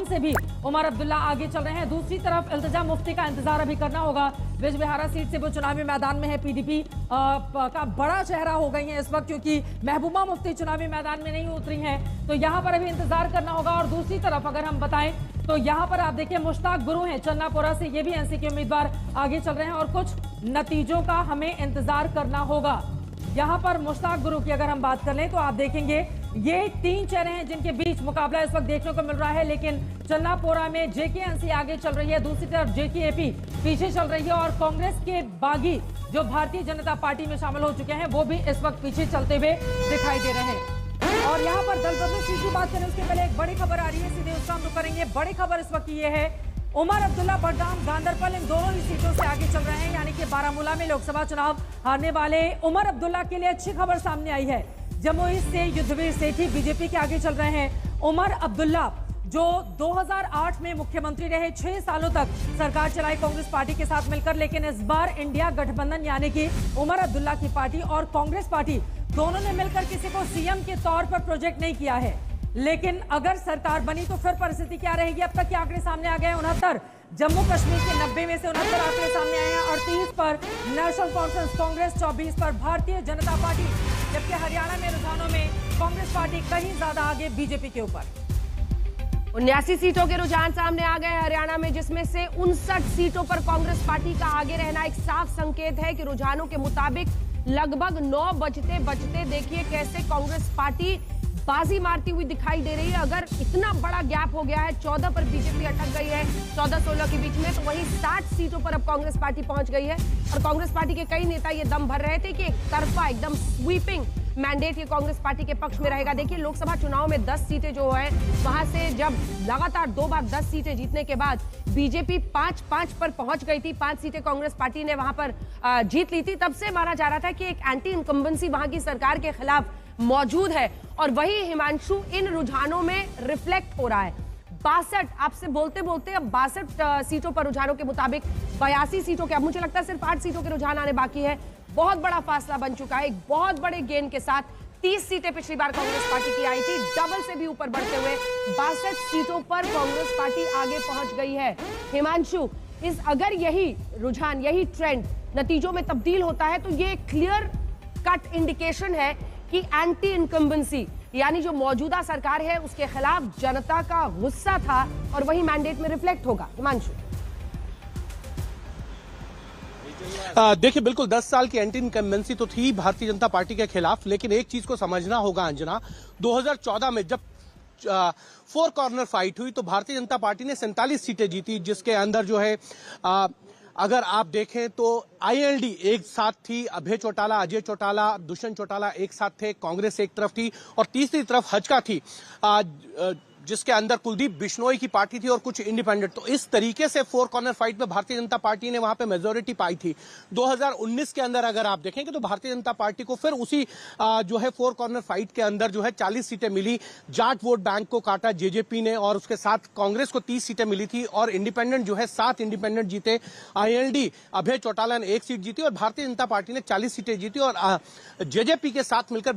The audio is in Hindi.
से भी उमर अब्दुल्ला आगे चल रहे हैं। दूसरी तरफ इल्तिजा मुफ्ती का इंतजार अभी करना होगा। बिजबिहारा सीट से वो चुनावी मैदान में है। पीडीपी का बड़ा चेहरा हो गई है इस वक्त, क्योंकि महबूबा मुफ्ती चुनावी मैदान में नहीं उतरी हैं, तो यहाँ पर अभी इंतजार करना होगा। और दूसरी तरफ अगर हम बताएं तो यहाँ पर आप देखिए मुश्ताक गुरु हैं चन्नापोरा से, ये भी एनसी के उम्मीदवार आगे चल रहे हैं और कुछ नतीजों का हमें इंतजार करना होगा। यहाँ पर मुश्ताक गुरु की अगर हम बात कर लें तो आप देखेंगे ये तीन चेहरे हैं जिनके बीच मुकाबला इस वक्त देखने को मिल रहा है। लेकिन चन्नापोरा में जेकेएनसी आगे चल रही है, दूसरी तरफ जेकेएपी पीछे चल रही है और कांग्रेस के बागी जो भारतीय जनता पार्टी में शामिल हो चुके हैं वो भी इस वक्त पीछे चलते हुए दिखाई दे रहे हैं। और यहाँ पर दल बदलू सीट की बात करें उसके पहले एक बड़ी खबर आ रही है, सीधे उसका हम रुख करेंगे। बड़ी खबर इस वक्त ये है, उमर अब्दुल्ला बडगाम गांदरबल इन दोनों ही सीटों से आगे चल रहे हैं, यानी कि बारामूला में लोकसभा चुनाव हारने वाले उमर अब्दुल्ला के लिए अच्छी खबर सामने आई है। जमुई से युद्धवीर सेठी बीजेपी के आगे चल रहे हैं। उमर अब्दुल्ला जो 2008 में मुख्यमंत्री रहे, 6 सालों तक सरकार चलाई कांग्रेस पार्टी के साथ मिलकर, लेकिन इस बार इंडिया गठबंधन यानी कि उमर अब्दुल्ला की पार्टी और कांग्रेस पार्टी दोनों ने मिलकर किसी को सीएम के तौर पर प्रोजेक्ट नहीं किया है। लेकिन अगर सरकार बनी तो फिर परिस्थिति क्या रहेगी? अब तक के आंकड़े सामने आ गए हैं 69, जम्मू कश्मीर के 90 में से 69 आंकड़े सामने आए हैं। 38 पर नेशनल कॉन्फ्रेंस कांग्रेस, 24 पर भारतीय जनता पार्टी, जबकि हरियाणा में रुझानों में कांग्रेस पार्टी कहीं ज्यादा आगे बीजेपी के ऊपर। 79 सीटों के रुझान सामने आ गए हरियाणा में, जिसमें से 59 सीटों पर कांग्रेस पार्टी का आगे रहना एक साफ संकेत है कि रुझानों के मुताबिक लगभग 9 बजते बजते देखिए कैसे कांग्रेस पार्टी बाजी मारती हुई दिखाई दे रही है। अगर इतना बड़ा गैप हो गया है, 14 पर बीजेपी अटक गई है 14-16 के बीच में, तो वहीं 60 सीटों पर अब कांग्रेस पार्टी पहुंच गई है। और कांग्रेस पार्टी के कई नेता ये दम भर रहे थे कि एक तरफा एकदम स्वीपिंग मैंडेट ये कांग्रेस पार्टी के पक्ष में रहेगा। देखिए लोकसभा चुनाव में 10 सीटें जो है, वहां से जब लगातार 2 बार 10 सीटें जीतने के बाद बीजेपी 5-5 पर पहुंच गई थी, 5 सीटें कांग्रेस पार्टी ने वहां पर जीत ली थी, तब से माना जा रहा था कि एक एंटी इनकम्बेंसी वहां की सरकार के खिलाफ मौजूद है। और वही हिमांशु इन रुझानों में रिफ्लेक्ट हो रहा है। 62 आपसे बोलते बोलते अब 62 सीटों पर रुझानों के मुताबिक 82 सीटों के, अब मुझे लगता है सिर्फ 8 सीटों के रुझान आने बाकी है। बहुत बड़ा फासला बन चुका है, एक बहुत बड़े गेन के साथ 30 सीटें पिछली बार कांग्रेस पार्टी की आई थी, डबल से भी ऊपर बढ़ते हुए 62 सीटों पर कांग्रेस पार्टी आगे पहुंच गई है। हिमांशु, अगर यही रुझान, यही ट्रेंड नतीजों में तब्दील होता है तो ये क्लियर कट इंडिकेशन है कि एंटी इनकम्बेंसी यानी जो मौजूदा सरकार है उसके खिलाफ जनता का गुस्सा था और वही मैंडेट में रिफ्लेक्ट होगा। हिमांशु, देखिए बिल्कुल 10 साल की एंटी इनकम्बेंसी तो थी भारतीय जनता पार्टी के खिलाफ, लेकिन एक चीज को समझना होगा अंजना, 2014 में जब 4 कॉर्नर फाइट हुई तो भारतीय जनता पार्टी ने 47 सीटें जीती, जिसके अंदर जो है अगर आप देखें तो आईएलडी एक साथ थी, अभय चौटाला, अजय चौटाला, दुष्यंत चौटाला एक साथ थे, कांग्रेस एक तरफ थी और तीसरी तरफ हजका थी जिसके अंदर कुलदीप बिश्नोई की पार्टी थी और कुछ इंडिपेंडेंट। तो इस तरीके से 4 कॉर्नर फाइट में भारतीय जनता पार्टी ने वहां पे मेजोरिटी पाई थी। 2019 के अंदर अगर आप देखेंगे तो भारतीय जनता पार्टी को फिर उसी जो है 4 कॉर्नर फाइट के अंदर जो है 40 सीटें मिली। जाट वोट बैंक को काटा जेजेपी ने और उसके साथ कांग्रेस को 30 सीटें मिली थी और इंडिपेंडेंट जो है 7 इंडिपेंडेंट जीते। आईएलडी अभय चौटाला ने 1 सीट जीती और भारतीय जनता पार्टी ने 40 सीटें जीती और जेजेपी के साथ मिलकर